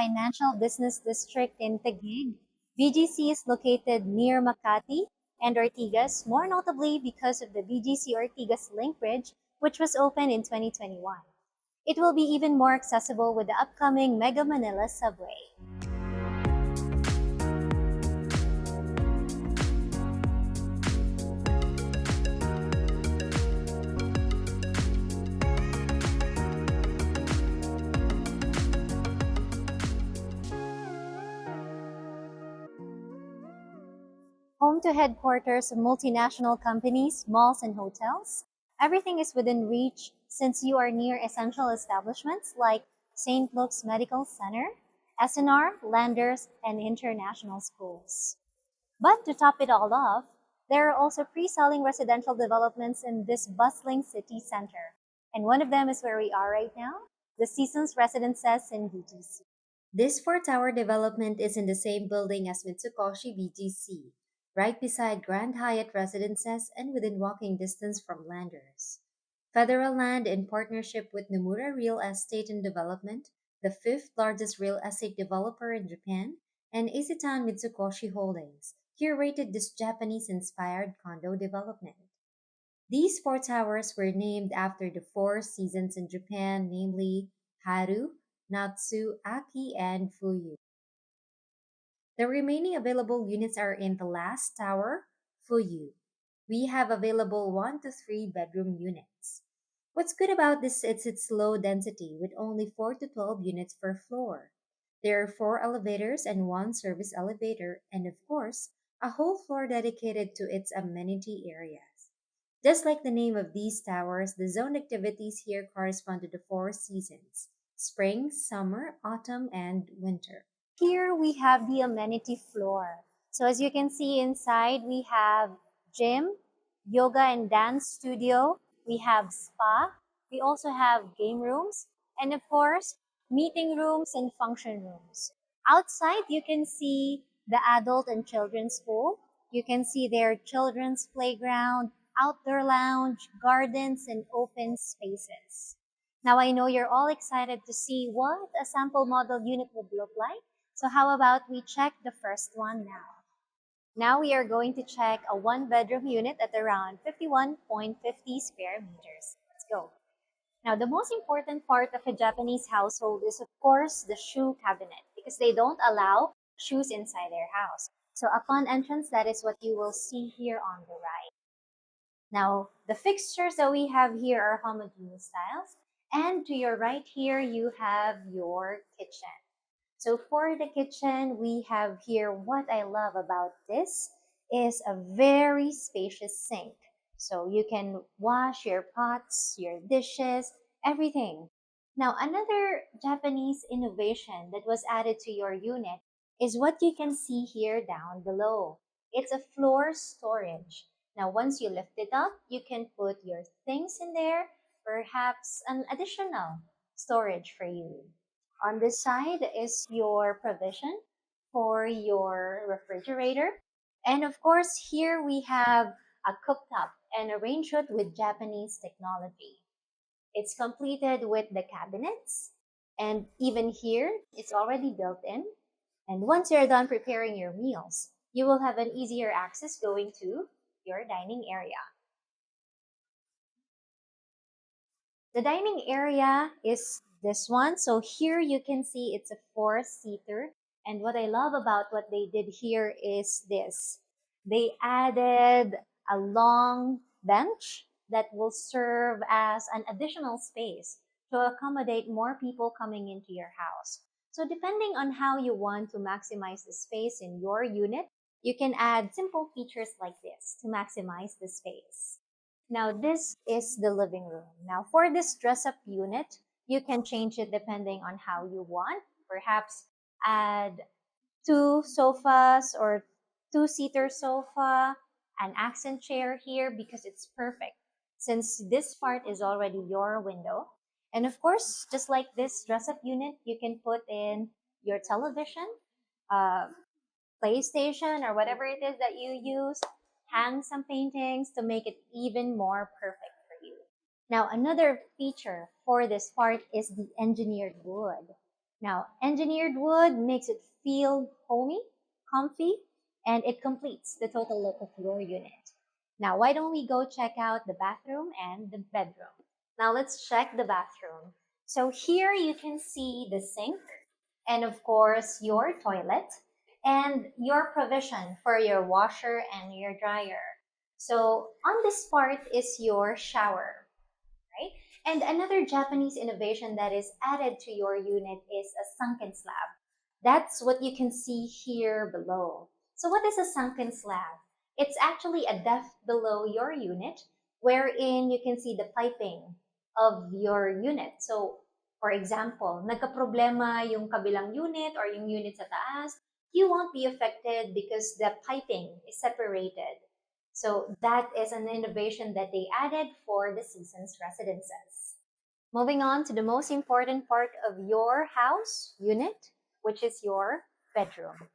financial business district in Taguig. BGC is located near Makati and Ortigas, more notably because of the BGC Ortigas Link Bridge, which was opened in 2021. It will be even more accessible with the upcoming Mega Manila subway. Home to headquarters of multinational companies, malls, and hotels, everything is within reach since you are near essential establishments like St. Luke's Medical Center, S&R, Landers, and international schools. But to top it all off, there are also pre-selling residential developments in this bustling city center. And one of them is where we are right now, the Seasons Residences in BGC. This four-tower development is in the same building as Mitsukoshi BGC, right beside Grand Hyatt Residences and within walking distance from Landers. Federal Land, in partnership with Nomura Real Estate and Development, the fifth largest real estate developer in Japan, and Isetan Mitsukoshi Holdings, curated this Japanese-inspired condo development. These four towers were named after the four seasons in Japan, namely Haru, Natsu, Aki, and Fuyu. The remaining available units are in the last tower, Fuyu. We have available 1 to 3 bedroom units. What's good about this is its low density with only 4 to 12 units per floor. There are 4 elevators and 1 service elevator, and of course, a whole floor dedicated to its amenity areas. Just like the name of these towers, the zoned activities here correspond to the 4 seasons: spring, summer, autumn, and winter. Here we have the amenity floor. So as you can see inside, we have gym, yoga and dance studio, we have spa, we also have game rooms, and of course, meeting rooms and function rooms. Outside, you can see the adult and children's pool. You can see their children's playground, outdoor lounge, gardens, and open spaces. Now I know you're all excited to see what a sample model unit would look like. So how about we check the first one now? Now we are going to check a one-bedroom unit at around 51.50 square meters. Let's go. Now the most important part of a Japanese household is of course the shoe cabinet because they don't allow shoes inside their house. So upon entrance, that is what you will see here on the right. Now the fixtures that we have here are homogeneous styles, and to your right here you have your kitchen. So for the kitchen, we have here what I love about this is a very spacious sink. So you can wash your pots, your dishes, everything. Now, another Japanese innovation that was added to your unit is what you can see here down below. It's a floor storage. Now, once you lift it up, you can put your things in there, perhaps an additional storage for you. On this side is your provision for your refrigerator. And of course, here we have a cooktop and arranged it with Japanese technology. It's completed with the cabinets, and even here, it's already built in. And once you're done preparing your meals, you will have an easier access going to your dining area. The dining area is this one. So here you can see it's a 4-seater. And what I love about what they did here is this. They added a long bench that will serve as an additional space to accommodate more people coming into your house. So depending on how you want to maximize the space in your unit, you can add simple features like this to maximize the space. Now this is the living room. Now for this dress-up unit, you can change it depending on how you want. Perhaps add 2 sofas or 2-seater sofa, an accent chair here because it's perfect since this part is already your window. And of course, just like this dress-up unit, you can put in your television, PlayStation, or whatever it is that you use, hang some paintings to make it even more perfect for you. Now, another feature for this part is the engineered wood. Now, engineered wood makes it feel homey, comfy, and it completes the total look of your unit. Now, why don't we go check out the bathroom and the bedroom? Now, let's check the bathroom. So here you can see the sink and of course your toilet and your provision for your washer and your dryer. So on this part is your shower, right? And another Japanese innovation that is added to your unit is a sunken slab. That's what you can see here below. So what is a sunken slab? It's actually a depth below your unit wherein you can see the piping of your unit. So for example, nagka-problema yung kabilang unit or yung unit sa taas, you won't be affected because the piping is separated. So that is an innovation that they added for the season's residences. Moving on to the most important part of your house unit, which is your bedroom.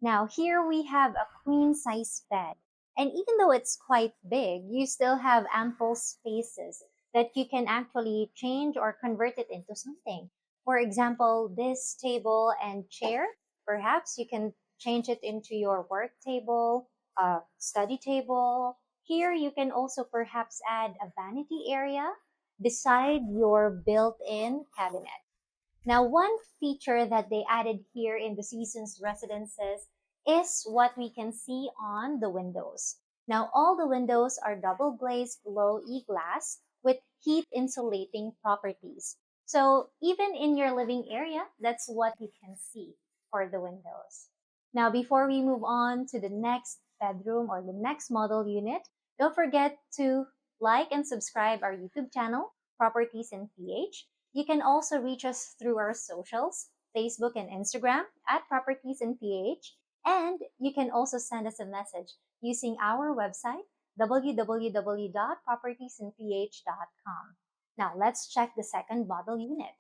Now here we have a queen size bed. And even though it's quite big, you still have ample spaces that you can actually change or convert it into something. For example, this table and chair, perhaps you can change it into your work table, study table. Here you can also perhaps add a vanity area beside your built-in cabinet. Now, one feature that they added here in the Seasons residences is what we can see on the windows. Now, all the windows are double glazed low E glass with heat insulating properties. So even in your living area, that's what you can see for the windows. Now, before we move on to the next bedroom or the next model unit, don't forget to like and subscribe our YouTube channel, Properties in PH. You can also reach us through our socials, Facebook and Instagram at Properties in PH, and you can also send us a message using our website, www.propertiesinph.com. Now, let's check the second model unit.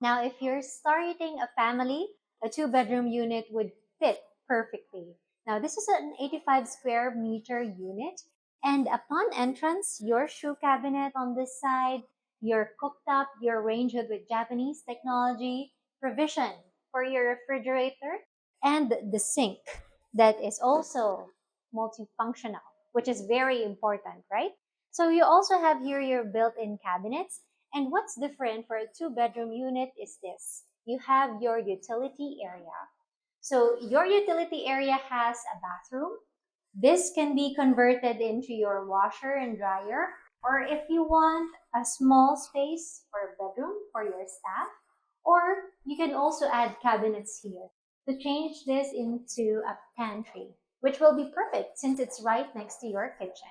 Now, if you're starting a family, a two-bedroom unit would fit perfectly. Now, this is an 85 square meter unit, and upon entrance, your shoe cabinet on this side, your cooktop, your range hood with Japanese technology, provision for your refrigerator, and the sink that is also multifunctional, which is very important, right? So you also have here your built-in cabinets. And what's different for a two-bedroom unit is this. You have your utility area. So your utility area has a bathroom. This can be converted into your washer and dryer, or if you want a small space for a bedroom for your staff, or you can also add cabinets here to change this into a pantry, which will be perfect since it's right next to your kitchen.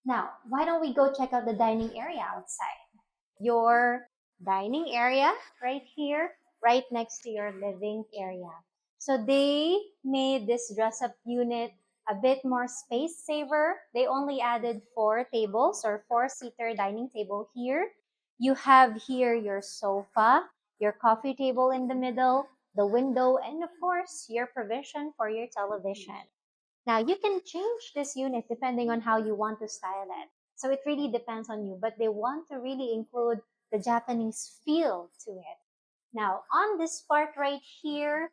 Now, why don't we go check out the dining area outside? Your dining area right here, right next to your living area. So they made this dress-up unit a bit more space saver. They only added 4 tables or 4-seater dining table here. You have here your sofa, your coffee table in the middle, the window, and of course, your provision for your television. Now, you can change this unit depending on how you want to style it. So it really depends on you, but they want to really include the Japanese feel to it. Now, on this part right here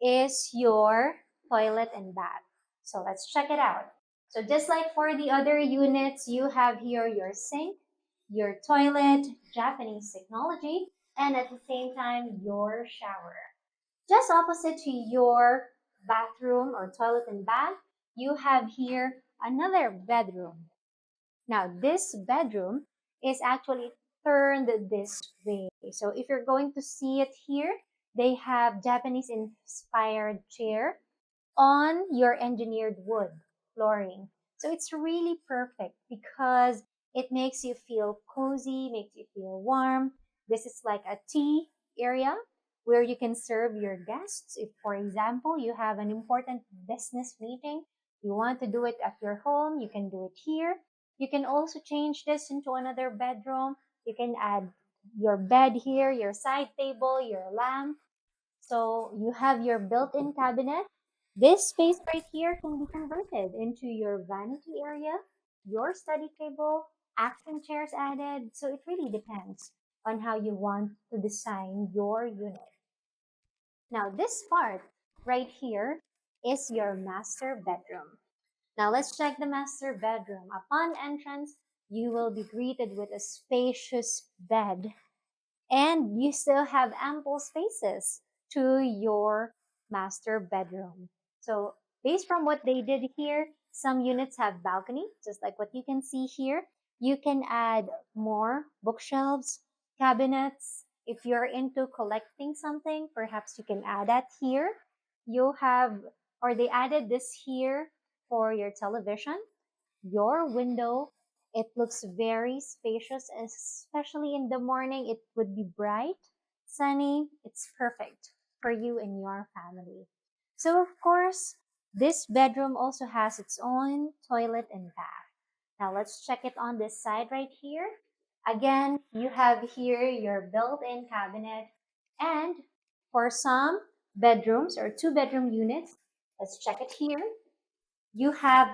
is your toilet and bath. So let's check it out. So just like for the other units, you have here your sink, your toilet, Japanese technology, and at the same time, your shower. Just opposite to your bathroom or toilet and bath, you have here another bedroom. Now, this bedroom is actually turned this way. So if you're going to see it here, they have Japanese inspired chair on your engineered wood flooring. So it's really perfect because it makes you feel cozy, makes you feel warm. This is like a tea area where you can serve your guests. If, for example, you have an important business meeting, you want to do it at your home, you can do it here. You can also change this into another bedroom. You can add your bed here, your side table, your lamp. So you have your built-in cabinet. This space right here can be converted into your vanity area, your study table, action chairs added. So it really depends on how you want to design your unit. Now this part right here is your master bedroom. Now let's check the master bedroom. Upon entrance, you will be greeted with a spacious bed, and you still have ample spaces to your master bedroom. So based from what they did here, some units have balcony, just like what you can see here. You can add more bookshelves, cabinets. If you're into collecting something, perhaps you can add that here. You have, or they added this here for your television, your window. It looks very spacious, especially in the morning. It would be bright, sunny. It's perfect for you and your family. So, of course, this bedroom also has its own toilet and bath. Now, let's check it on this side right here. Again, you have here your built-in cabinet. And for some bedrooms or two-bedroom units, let's check it here, you have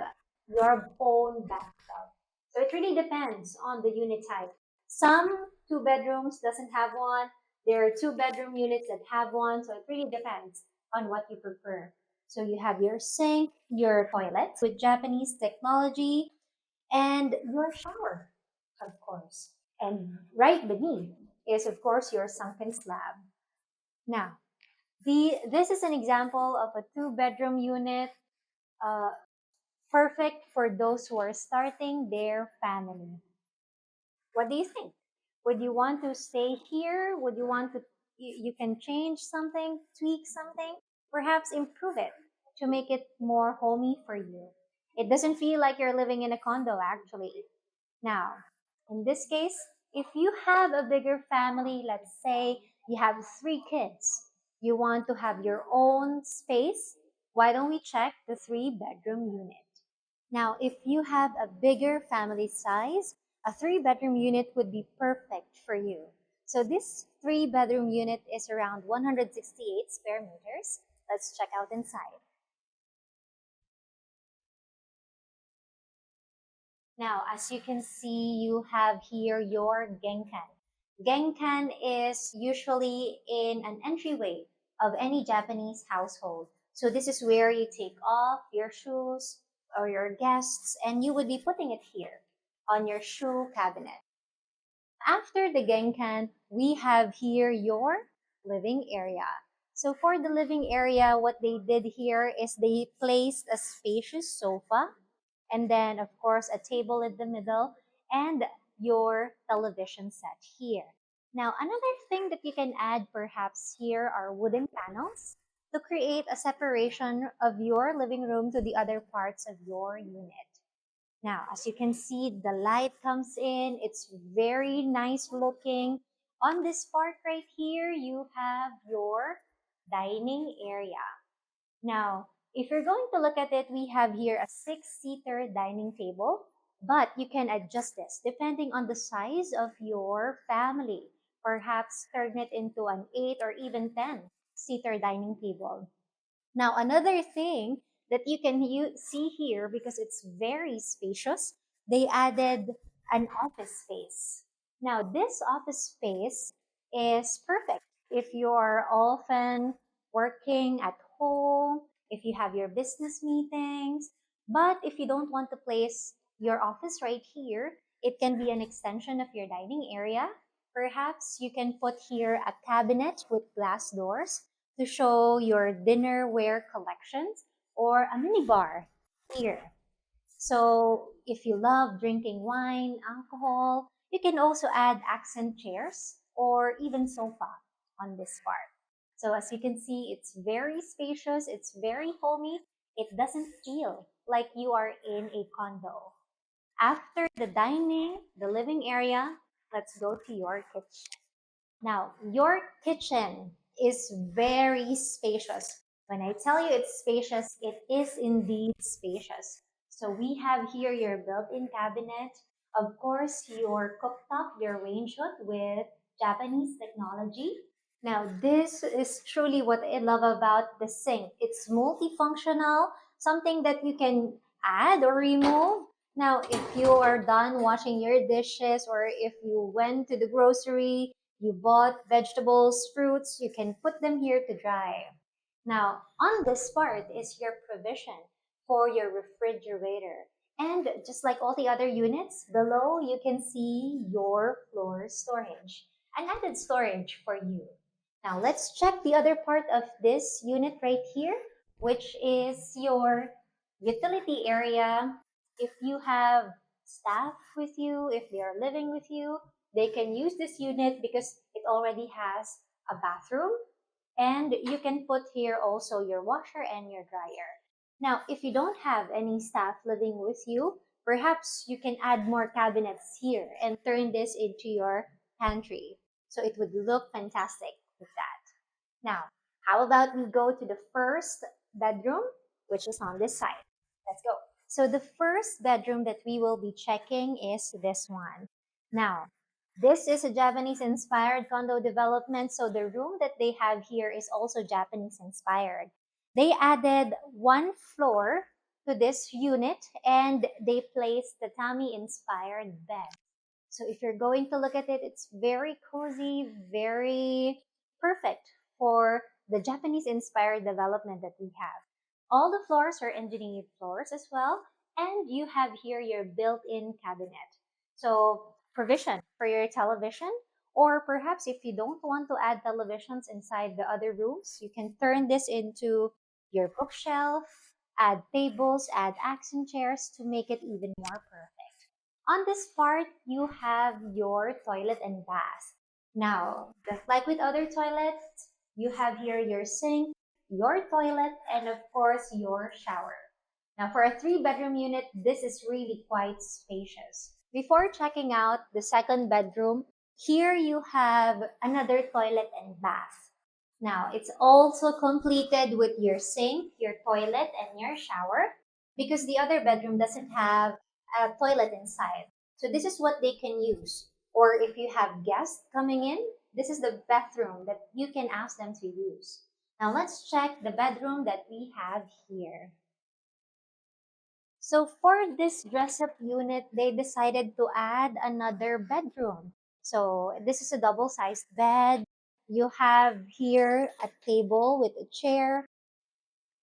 your own bathtub. So it really depends on the unit type. Some two bedrooms doesn't have one. There are two bedroom units that have one. So it really depends on what you prefer. So you have your sink, your toilet with Japanese technology, and your shower, of course. And right beneath is, of course, your sunken slab. Now, this is an example of a two-bedroom unit. Uh, Perfect for those who are starting their family. What do you think? Would you want to stay here? Would you want to, you can change something, tweak something, perhaps improve it to make it more homey for you. It doesn't feel like you're living in a condo actually. Now, in this case, if you have a bigger family, let's say you have 3 kids, you want to have your own space, why don't we check the 3-bedroom unit? Now, if you have a bigger family size, a 3-bedroom unit would be perfect for you. So this 3-bedroom unit is around 168 square meters. Let's check out inside. Now, as you can see, you have here your genkan. Genkan is usually in an entryway of any Japanese household. So this is where you take off your shoes or your guests, and you would be putting it here on your shoe cabinet. After the genkan, we have here your living area. So for the living area, what they did here is they placed a spacious sofa, and then of course a table in the middle, and your television set here. Now, another thing that you can add perhaps here are wooden panels to create a separation of your living room to the other parts of your unit. Now, as you can see, the light comes in. It's very nice looking. On this part right here, you have your dining area. Now, if you're going to look at it, we have here a 6-seater dining table, but you can adjust this depending on the size of your family. Perhaps turn it into an 8 or even 10-seater dining table. Now, another thing that you can see here, because it's very spacious, they added an office space. Now, this office space is perfect if you're often working at home, if you have your business meetings. But if you don't want to place your office right here, it can be an extension of your dining area. Perhaps you can put here a cabinet with glass doors to show your dinnerware collections, or a mini bar here. So if you love drinking wine, alcohol, you can also add accent chairs or even sofa on this part. So as you can see, it's very spacious, it's very homey. It doesn't feel like you are in a condo. After the dining, the living area, let's go to your kitchen. Now, your kitchen is very spacious. When I tell you it's spacious, it is indeed spacious. So we have here your built-in cabinet, of course, your cooktop, your range hood with Japanese technology. Now, this is truly what I love about the sink. It's multifunctional, something that you can add or remove. Now, if you are done washing your dishes, or if you went to the grocery, You bought vegetables, fruits, you can put them here to dry. Now, on this part is your provision for your refrigerator. And just like all the other units, below you can see your floor storage. An added storage for you. Now, let's check the other part of this unit right here, which is your utility area. If you have staff with you, if they are living with you, they can use this unit because it already has a bathroom, and you can put here also your washer and your dryer. Now, if you don't have any staff living with you, perhaps you can add more cabinets here and turn this into your pantry. So it would look fantastic with that. Now, how about we go to the first bedroom, which is on this side. Let's go. So the first bedroom that we will be checking is this one. Now, this is a Japanese-inspired condo development, so the room that they have here is also Japanese-inspired. They added one floor to this unit, and they placed tatami-inspired bed. So if you're going to look at it, it's very cozy, very perfect for the Japanese-inspired development that we have. All the floors are engineered floors as well, and you have here your built-in cabinet. So provision for your television, or perhaps if you don't want to add televisions inside the other rooms, you can turn this into your bookshelf, add tables, add accent chairs to make it even more perfect. On this part, you have your toilet and bath. Now, just like with other toilets, you have here your sink, your toilet, and of course, your shower. Now, for a 3-bedroom unit, this is really quite spacious. Before checking out the second bedroom, here you have another toilet and bath. Now, it's also completed with your sink, your toilet, and your shower because the other bedroom doesn't have a toilet inside. So this is what they can use. Or if you have guests coming in, this is the bathroom that you can ask them to use. Now let's check the bedroom that we have here. So for this dress-up unit, they decided to add another bedroom. So this is a double-sized bed. You have here a table with a chair.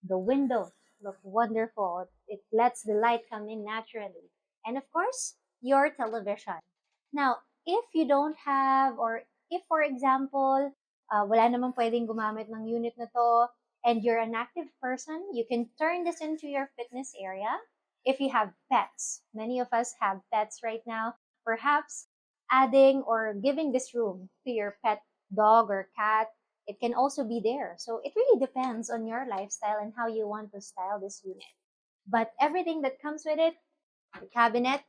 The windows look wonderful. It lets the light come in naturally. And of course, your television. Now, if you don't have, or if for example, wala namang pwedeng gumamit ng unit na to, and you're an active person, you can turn this into your fitness area. If you have pets, many of us have pets right now, perhaps adding or giving this room to your pet dog or cat, it can also be there. So it really depends on your lifestyle and how you want to style this unit. But everything that comes with it, the cabinet,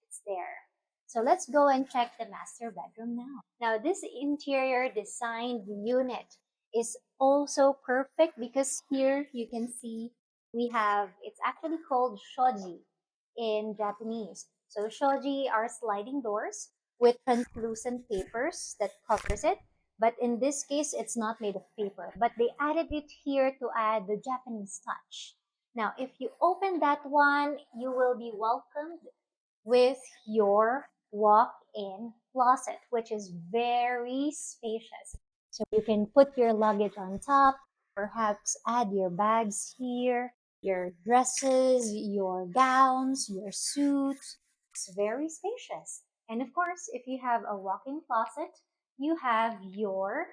it's there. So let's go and check the master bedroom now. Now this interior designed unit is also perfect because here you can see we have, it's actually called shoji in Japanese. So shoji are sliding doors with translucent papers that covers it. But in this case, it's not made of paper, but they added it here to add the Japanese touch. Now, if you open that one, you will be welcomed with your walk-in closet, which is very spacious. So you can put your luggage on top, perhaps add your bags here, your dresses, your gowns, your suits. It's very spacious. And of course, if you have a walk-in closet, you have your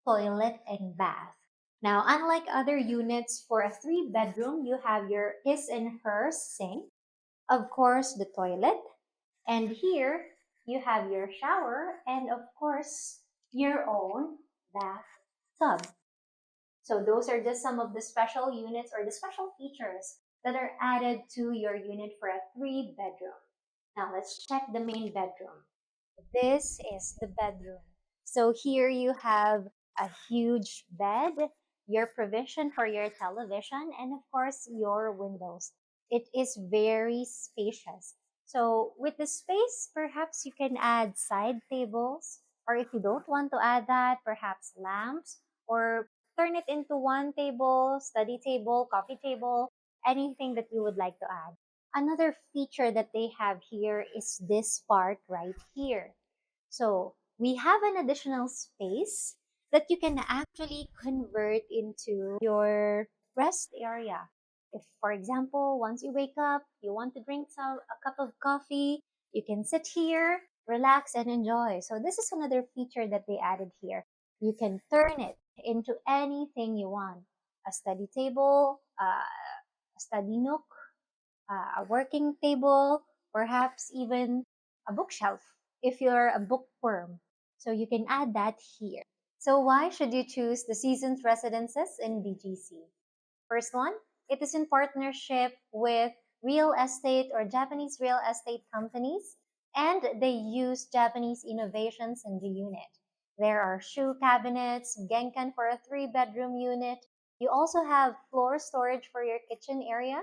toilet and bath. Now, unlike other units, for a 3-bedroom, you have your his and her sink, of course, the toilet, and here you have your shower and of course your own bathtub. So those are just some of the special units or the special features that are added to your unit for a 3-bedroom. Now let's check the main bedroom. This is the bedroom. So here you have a huge bed, your provision for your television, and of course your windows. It is very spacious. So with the space, perhaps you can add side tables, or if you don't want to add that, perhaps lamps, or turn it into one table, study table, coffee table, anything that you would like to add. Another feature that they have here is this part right here. So we have an additional space that you can actually convert into your rest area. If, for example, once you wake up, you want to drink a cup of coffee, you can sit here, relax, and enjoy. So this is another feature that they added here. You can turn it into anything you want. A study table, a study nook, a working table, perhaps even a bookshelf if you're a bookworm. So you can add that here. So why should you choose the Seasons Residences in BGC? First one, it is in partnership with real estate or Japanese real estate companies, and they use Japanese innovations in the unit. There are shoe cabinets, genkan for a 3-bedroom unit. You also have floor storage for your kitchen area.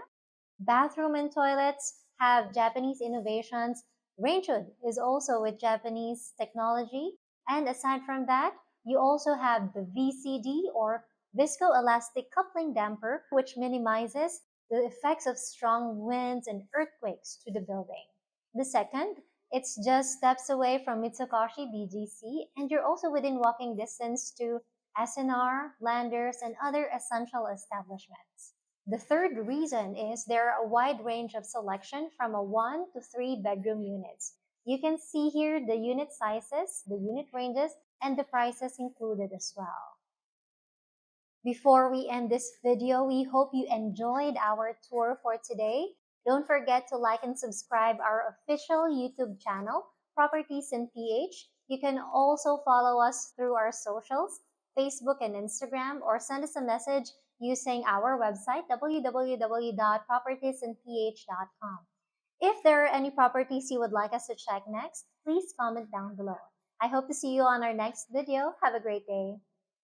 Bathroom and toilets have Japanese innovations. Rangehood is also with Japanese technology. And aside from that, you also have the VCD or viscoelastic coupling damper, which minimizes the effects of strong winds and earthquakes to the building. The second, it's just steps away from Mitsukoshi BGC, and you're also within walking distance to S&R, Landers, and other essential establishments. The third reason is there are a wide range of selection from a 1 to 3 bedroom units. You can see here the unit sizes, the unit ranges, and the prices included as well. Before we end this video, we hope you enjoyed our tour for today. Don't forget to like and subscribe our official YouTube channel, Properties in PH. You can also follow us through our socials, Facebook and Instagram, or send us a message using our website, www.propertiesinph.com. If there are any properties you would like us to check next, please comment down below. I hope to see you on our next video. Have a great day.